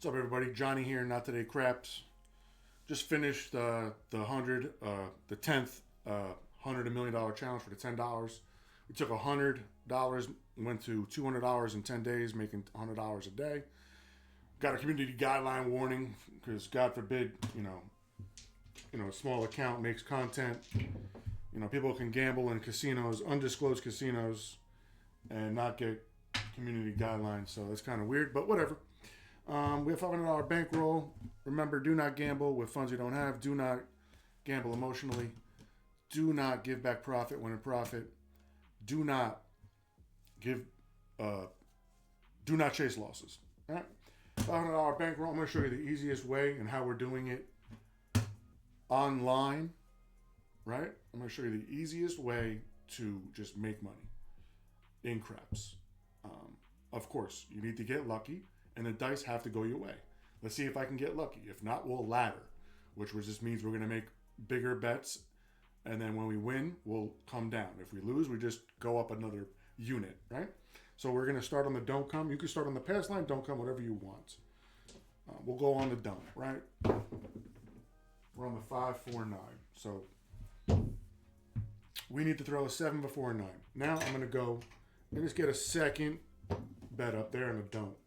What's up, everybody? Johnny here, Not Today Craps. Just finished the 10th $100 challenge for the $10. We took $100, went to $200 in 10 days, making $100 a day. Got a community guideline warning because God forbid, a small account makes content. People can gamble in casinos, undisclosed casinos, and not get community guidelines. So that's kind of weird, but whatever. We have $500 bankroll. Remember, do not gamble with funds you don't have. Do not gamble emotionally. Do not give back profit when in profit. Do not chase losses. All right? $500 bankroll. I'm going to show you the easiest way and how we're doing it online. Right? I'm going to show you the easiest way to just make money in craps. Of course, you need to get lucky. And the dice have to go your way. Let's see if I can get lucky. If not, we'll ladder, which just means we're going to make bigger bets. And then when we win, we'll come down. If we lose, we just go up another unit, right? So we're going to start on the don't come. You can start on the pass line, don't come, whatever you want. We'll go on the don't, right? We're on the 5, 4, 9. So we need to throw a 7 before a 9. Now I'm going to go and just get a second bet up there and a don't.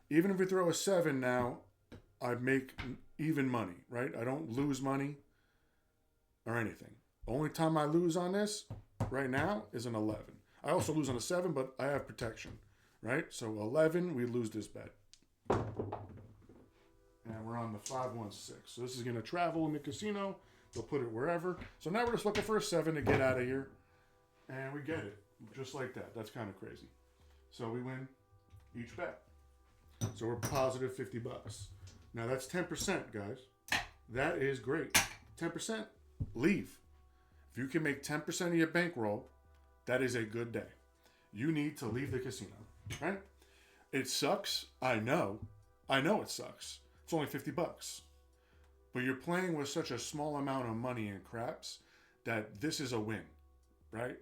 Even if we throw a 7 now, I make even money, right? I don't lose money or anything. Only time I lose on this right now is an 11. I also lose on a 7, but I have protection, right? So 11, we lose this bet. And we're on the 5, 1, 6. So this is going to travel in the casino. They'll put it wherever. So now we're just looking for a 7 to get out of here. And we get it. Just like that. That's kind of crazy. So we win each bet. So we're positive $50. Now that's 10%, guys. That is great. 10%, leave. If you can make 10% of your bankroll, that is a good day. You need to leave the casino, right? It sucks. I know it sucks. It's only $50. But you're playing with such a small amount of money in craps that this is a win, right?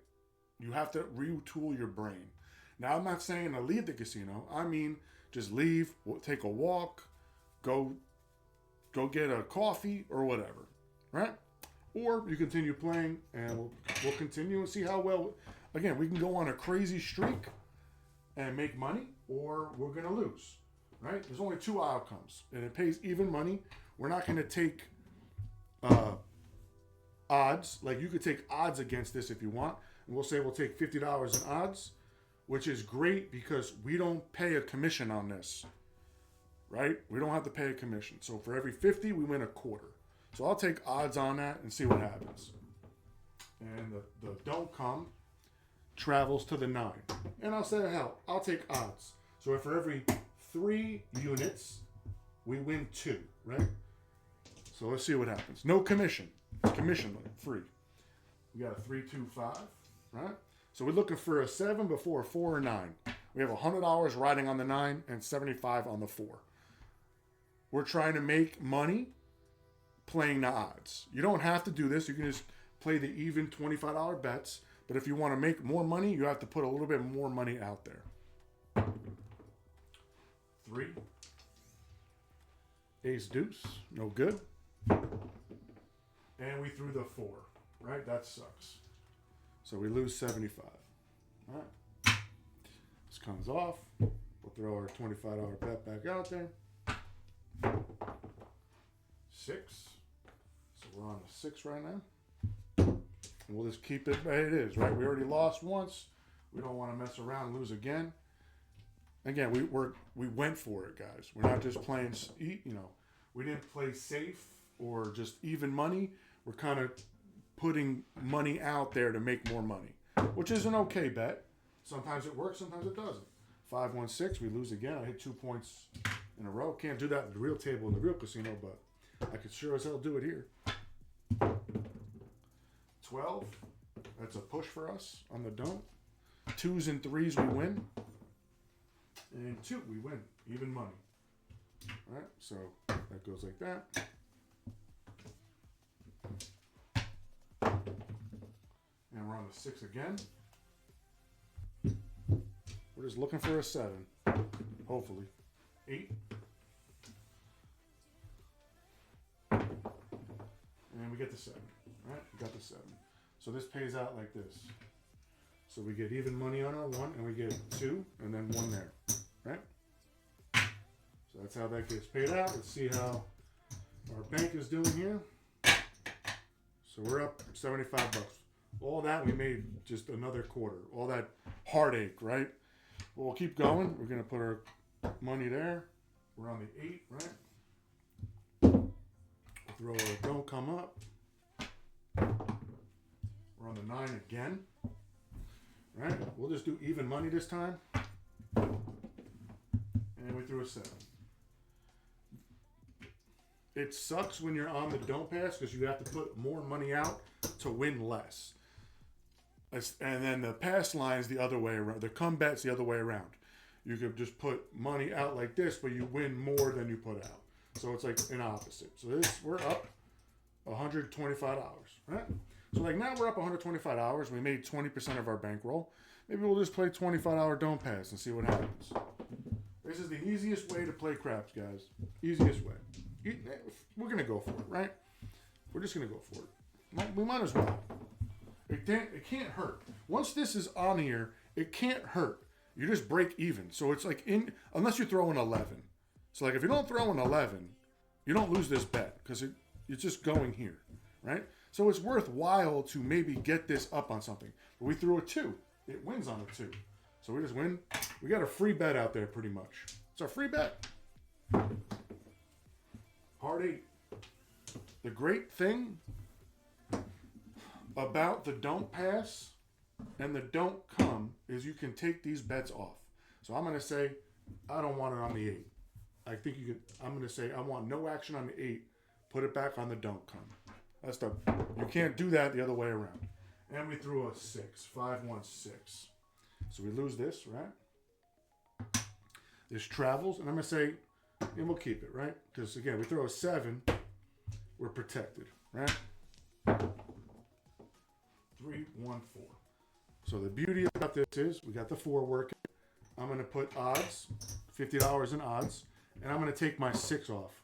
You have to retool your brain. Now, I'm not saying to leave the casino. I mean, just leave, take a walk, go get a coffee or whatever, right? Or you continue playing and we'll continue and see how well. Again, we can go on a crazy streak and make money, or we're going to lose, right? There's only two outcomes, and it pays even money. We're not going to take odds. Like, you could take odds against this if you want, and we'll say we'll take $50 in odds, which is great because we don't pay a commission on this, right? We don't have to pay a commission. So for every 50, we win a quarter. So I'll take odds on that and see what happens. And the don't come travels to the 9. And I'll say, hell, I'll take odds. So for every 3 units, we win 2, right? So let's see what happens. No commission. It's commission free. We got a 3, 2, 5, right? So we're looking for a 7 before a 4 or 9. We have $100 riding on the 9 and 75 on the 4. We're trying to make money playing the odds. You don't have to do this. You can just play the even $25 bets. But if you want to make more money, you have to put a little bit more money out there. 3. Ace deuce. No good. And we threw the 4. Right? That sucks. So we lose 75. All right. This comes off. We'll throw our $25 bet back out there. 6. So we're on the 6 right now. And we'll just keep it where it is, right? We already lost once. We don't want to mess around and lose again. Again, we went for it, guys. We're not just playing, we didn't play safe or just even money. We're kind of putting money out there to make more money, which is an okay bet. Sometimes it works, sometimes it doesn't. 5, 1, 6, we lose again. I hit 2 points in a row. Can't do that at the real table in the real casino, but I could sure as hell do it here. 12, that's a push for us on the don't. 2s and 3s, we win. And 2, we win. Even money. All right, so that goes like that. And we're on the 6 again. We're just looking for a 7. Hopefully. 8. and we get the 7. Right? We got the 7. So this pays out like this. So we get even money on our 1, and we get 2, and then 1 there. Right? So that's how that gets paid out. Let's see how our bank is doing here. So we're up 75 bucks. All that we made just another quarter. All that heartache, right? Well, we'll keep going. We're going to put our money there. We're on the 8, right? Throw a don't come up. We're on the 9 again. Right? We'll just do even money this time. And we threw a 7. It sucks when you're on the don't pass because you have to put more money out to win less. And then the pass line is the other way around. The come bet's the other way around. You could just put money out like this, but you win more than you put out. So it's like an opposite. So this, we're up $125, right? So like now we're up $125. We made 20% of our bankroll. Maybe we'll just play $25 don't pass and see what happens. This is the easiest way to play craps, guys. Easiest way. We're going to go for it, right? We're just going to go for it. We might as well. It can't hurt. Once this is on here, it can't hurt. You just break even. So it's like unless you throw an 11. So like if you don't throw an 11, you don't lose this bet because it's just going here, right? So it's worthwhile to maybe get this up on something. But we threw a 2. It wins on a 2. So we just win. We got a free bet out there pretty much. It's our free bet. Hard 8. The great thing about the don't pass and the don't come is you can take these bets off. So I'm going to say I don't want it on the 8. I think you could. I'm going to say I want no action on the 8. Put it back on the don't come. That's the. You can't do that the other way around. And we threw a 6. 5, 1, 6. So we lose this, right? This travels, and I'm going to say, and we'll keep it, right? Because again, we throw a 7, we're protected, right? 3, 1, 4. So the beauty about this is we got the 4 working. I'm going to put odds, $50 in odds, and I'm going to take my 6 off.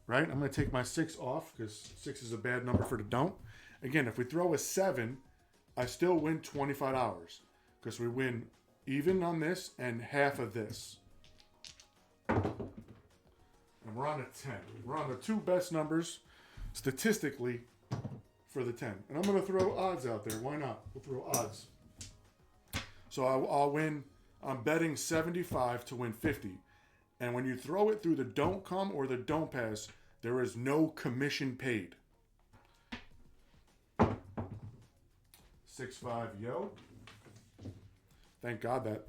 Right? I'm going to take my 6 off because 6 is a bad number for the don't. Again, if we throw a 7, I still win $25 because we win even on this and half of this. And we're on a 10. We're on the 2 best numbers statistically for the 10. And I'm going to throw odds out there. Why not? We'll throw odds. So I'll win. I'm betting 75 to win 50. And when you throw it through the don't come or the don't pass, there is no commission paid. 6-5 yo. Thank God that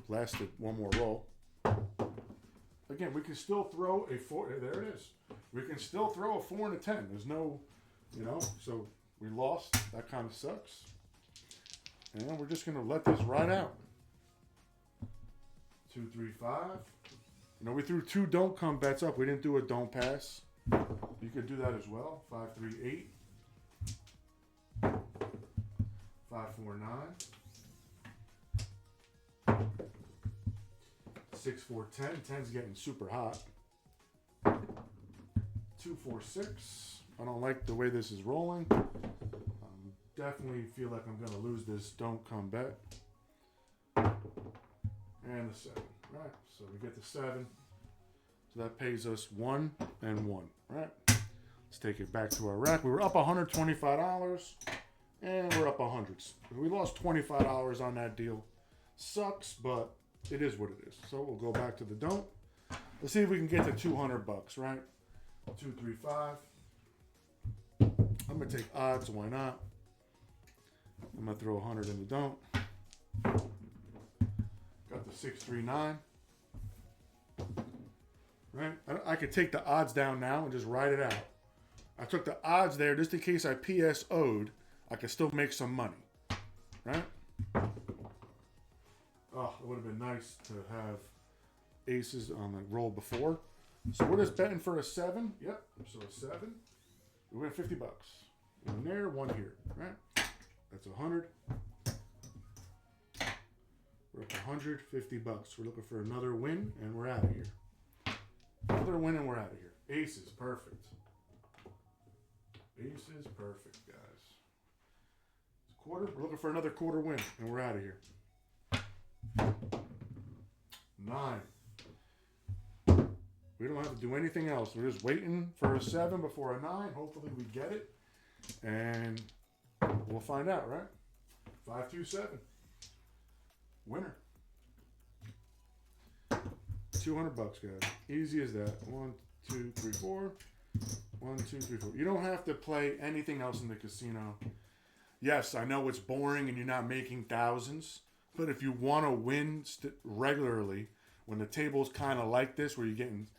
lasted one more roll. Again, we can still throw a 4. There it is. We can still throw a 4 and a 10. There's no, so we lost. That kind of sucks. And we're just going to let this ride out. 2, 3, 5. We threw 2 don't come bets up. We didn't do a don't pass. You could do that as well. 5, 3, 8. 5, 4, 9. 6, 4, 10. 10's getting super hot. 2, 4, 6. I don't like the way this is rolling. Definitely feel like I'm going to lose this don't come bet. And the 7. Right, so we get the 7. So that pays us 1 and 1. Right. Let's take it back to our rack. We were up $125, and we're up 100s. We lost $25 on that deal. Sucks, but it is what it is. So we'll go back to the don't. Let's see if we can get to 200 bucks. Right. 2, 3, 5. I'm gonna take odds. Why not? I'm gonna throw 100 in the don't. Got the 6, 3, 9. Right? I could take the odds down now and just ride it out. I took the odds there just in case I PSO'd. I could still make some money. Right? Oh, it would have been nice to have aces on the roll before. So we're just betting for a 7. Yep. So a 7. We win 50 bucks. 1 there, 1 here. Right? That's 100. We're up 150 bucks. We're looking for another win, and we're out of here. Another win, and we're out of here. Aces, perfect. Aces, perfect, guys. It's quarter. We're looking for another quarter win, and we're out of here. 9. We don't have to do anything else. We're just waiting for a 7 before a 9. Hopefully we get it, and we'll find out, right? 5, 2, 7. Winner. $200, guys. Easy as that. 1, 2, 3, 4. 1, 2, 3, 4. You don't have to play anything else in the casino. Yes, I know it's boring and you're not making thousands, but if you want to win regularly, when the table's kind of like this, where you're getting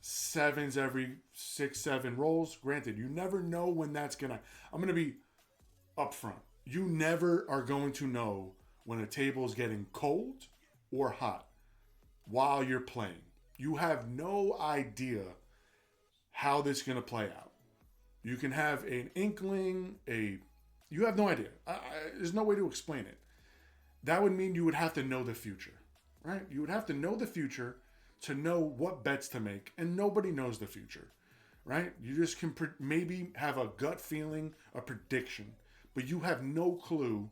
7s every 6, 7 rolls, granted, you never know when that's gonna. I'm gonna be upfront. You never are going to know when a table is getting cold or hot while you're playing. You have no idea how this is going to play out. You can have an inkling, you have no idea. There's no way to explain it. That would mean you would have to know the future, right? You would have to know the future to know what bets to make, and nobody knows the future, right? You just can maybe have a gut feeling, a prediction, but you have no clue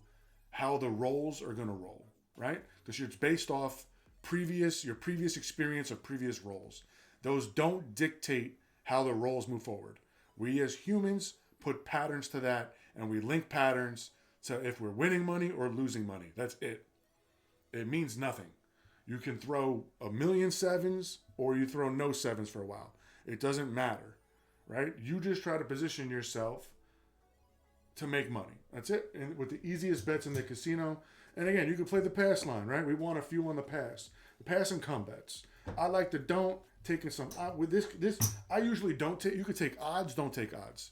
how the rolls are going to roll, right? Because it's based off your previous experience of previous rolls. Those don't dictate how the rolls move forward. We as humans put patterns to that, and we link patterns to if we're winning money or losing money. That's it. It means nothing. You can throw a million 7s or you throw no 7s for a while. It doesn't matter, right? You just try to position yourself to make money. That's it. And with the easiest bets in the casino. And again, you can play the pass line, right? We want a few on the pass. The pass and come bets. I like the don't. Taking some with this I usually don't take. You could take odds, don't take odds.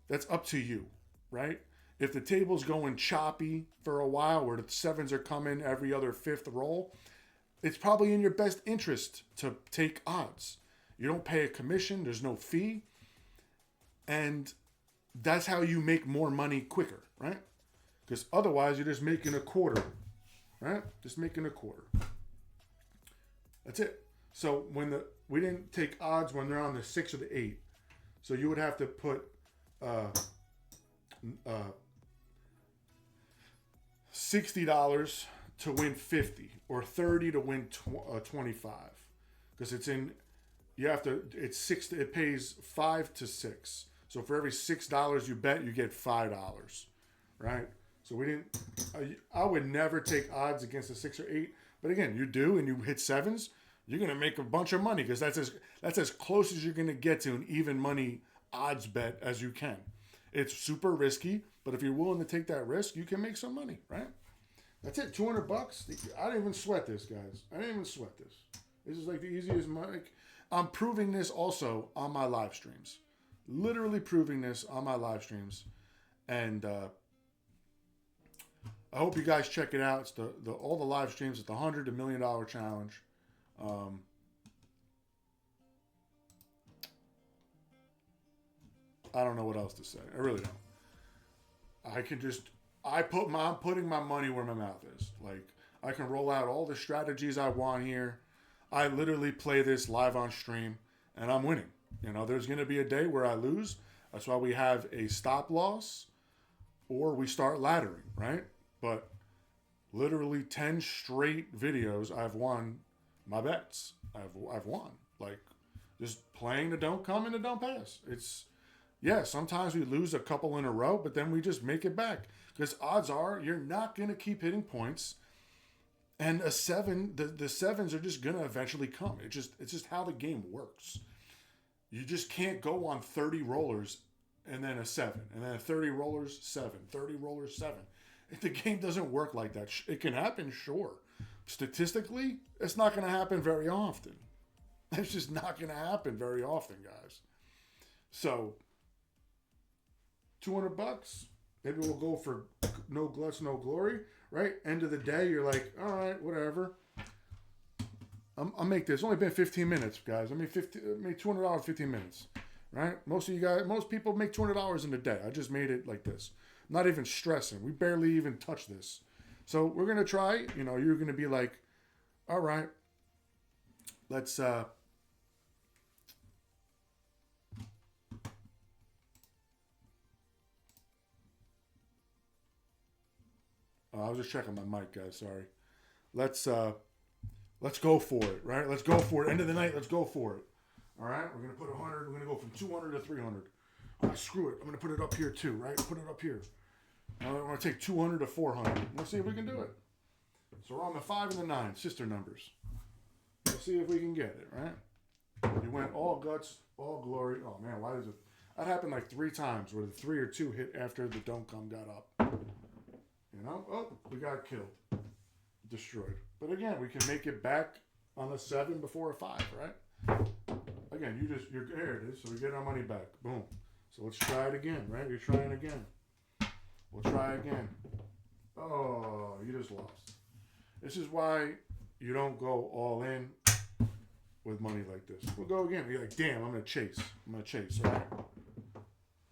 That's up to you, right? If the table's going choppy for a while, where the 7s are coming every other 5th roll, it's probably in your best interest to take odds. You don't pay a commission. There's no fee, and that's how you make more money quicker, right? Because otherwise, you're just making a quarter, right? Just making a quarter. That's it. So we didn't take odds when they're on the 6 or the 8. So you would have to put $60 to win 50 or 30 to win 25, because it pays 5 to 6. So for every $6 you bet, you get $5, right? So I would never take odds against a 6 or 8. But again, you do, and you hit 7s, you're going to make a bunch of money, because that's as close as you're going to get to an even money odds bet as you can. It's super risky, but if you're willing to take that risk, you can make some money, right? That's it, $200. I didn't even sweat this, guys. I didn't even sweat this. This is like the easiest money. I'm proving this also on my live streams. Literally proving this on my live streams. And I hope you guys check it out. It's all the live streams. It's the $100 to $1 million challenge. I don't know what else to say. I really don't. I'm putting my money where my mouth is. Like, I can roll out all the strategies I want here. I literally play this live on stream, and I'm winning. There's going to be a day where I lose. That's why we have a stop loss, or we start laddering, right? But literally 10 straight videos, I've won my bets. I've won. Like, just playing the don't come and the don't pass. Sometimes we lose a couple in a row, but then we just make it back. Because odds are you're not going to keep hitting points. And a 7, the 7s are just going to eventually come. It's just how the game works. You just can't go on 30 rollers and then a 7. And then 30 rollers, 7. 30 rollers, 7. The game doesn't work like that. It can happen, sure. Statistically, it's not going to happen very often. It's just not going to happen very often, guys. So, $200. Maybe we'll go for no gluts, no glory, right? End of the day, you're like, all right, whatever. I'll make this. It's only been 15 minutes, guys. I made $200 15 minutes, right? Most people make $200 in a day. I just made it like this. I'm not even stressing. We barely even touched this. So we're going to try. You're going to be like, all right, let's... I was just checking my mic, guys. Sorry. Let's go for it, right? Let's go for it. End of the night, let's go for it. All right? We're going to put 100. We're going to go from 200 to 300. Screw it. I'm going to put it up here too, right? Put it up here. I'm going to take 200 to 400. Let's see if we can do it. So we're on the 5 and the 9, sister numbers. Let's see if we can get it, right? You went all guts, all glory. Oh, man, why does it... That happened like 3 times where the 3 or 2 hit after the don't come got up. You know? Oh, we got killed. Destroyed. But again, we can make it back on a 7 before a 5, right? Again, there it is. So we get our money back. Boom. So let's try it again, right? You're trying again. We'll try again. Oh, you just lost. This is why you don't go all in with money like this. We'll go again. You're like, damn, I'm going to chase. Right?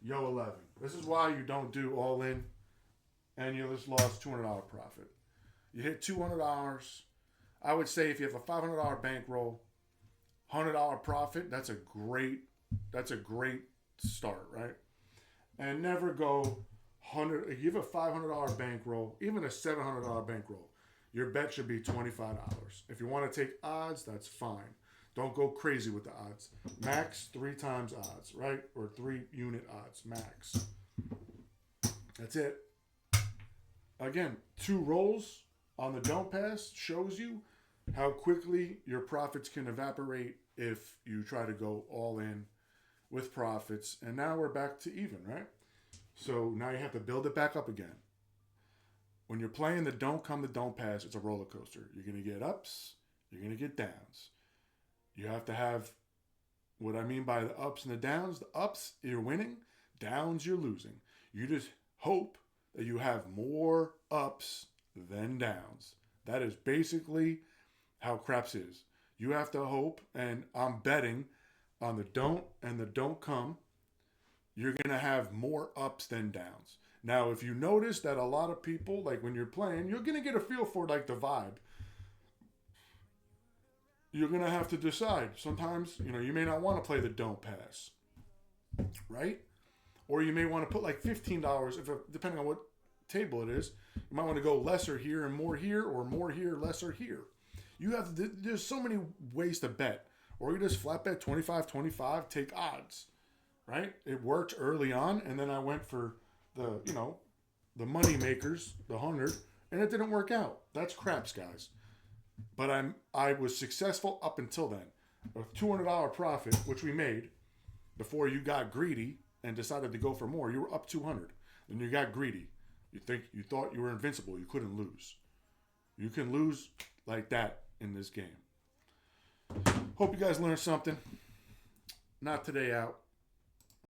Yo, 11. This is why you don't do all in and you just lost $200 profit. You hit $200. I would say if you have a $500 bankroll, $100 profit, that's a great start, right? And never go 100. If you have a $500 bankroll, even a $700 bankroll, your bet should be $25. If you want to take odds, that's fine. Don't go crazy with the odds. Max 3 times odds, right? Or 3 unit odds, max. That's it. Again, 2 rolls on the don't pass shows you how quickly your profits can evaporate if you try to go all in with profits. And now we're back to even, right? So now you have to build it back up again. When you're playing the don't come, the don't pass, it's a roller coaster. You're going to get ups, you're going to get downs. You have to have what I mean by the ups and the downs. The ups, you're winning. Downs, you're losing. You just hope that you have more ups than downs. That is basically how craps is. You have to hope, and I'm betting on the don't and the don't come, you're going to have more ups than downs. Now, if you notice that a lot of people, like when you're playing, you're going to get a feel for like the vibe. You're going to have to decide. Sometimes, you may not want to play the don't pass, right? Or you may want to put like $15, depending on what table it is. You might want to go lesser here and more here, or more here, lesser here. There's so many ways to bet. Or you just flat bet 25-25, take odds, right? It worked early on, and then I went for the money makers, the 100, and it didn't work out. That's craps, guys. But I was successful up until then. A $200 profit, which we made before you got greedy and decided to go for more. You were up 200, and you got greedy. You thought you were invincible. You couldn't lose. You can lose like that in this game. Hope you guys learned something. Not today out.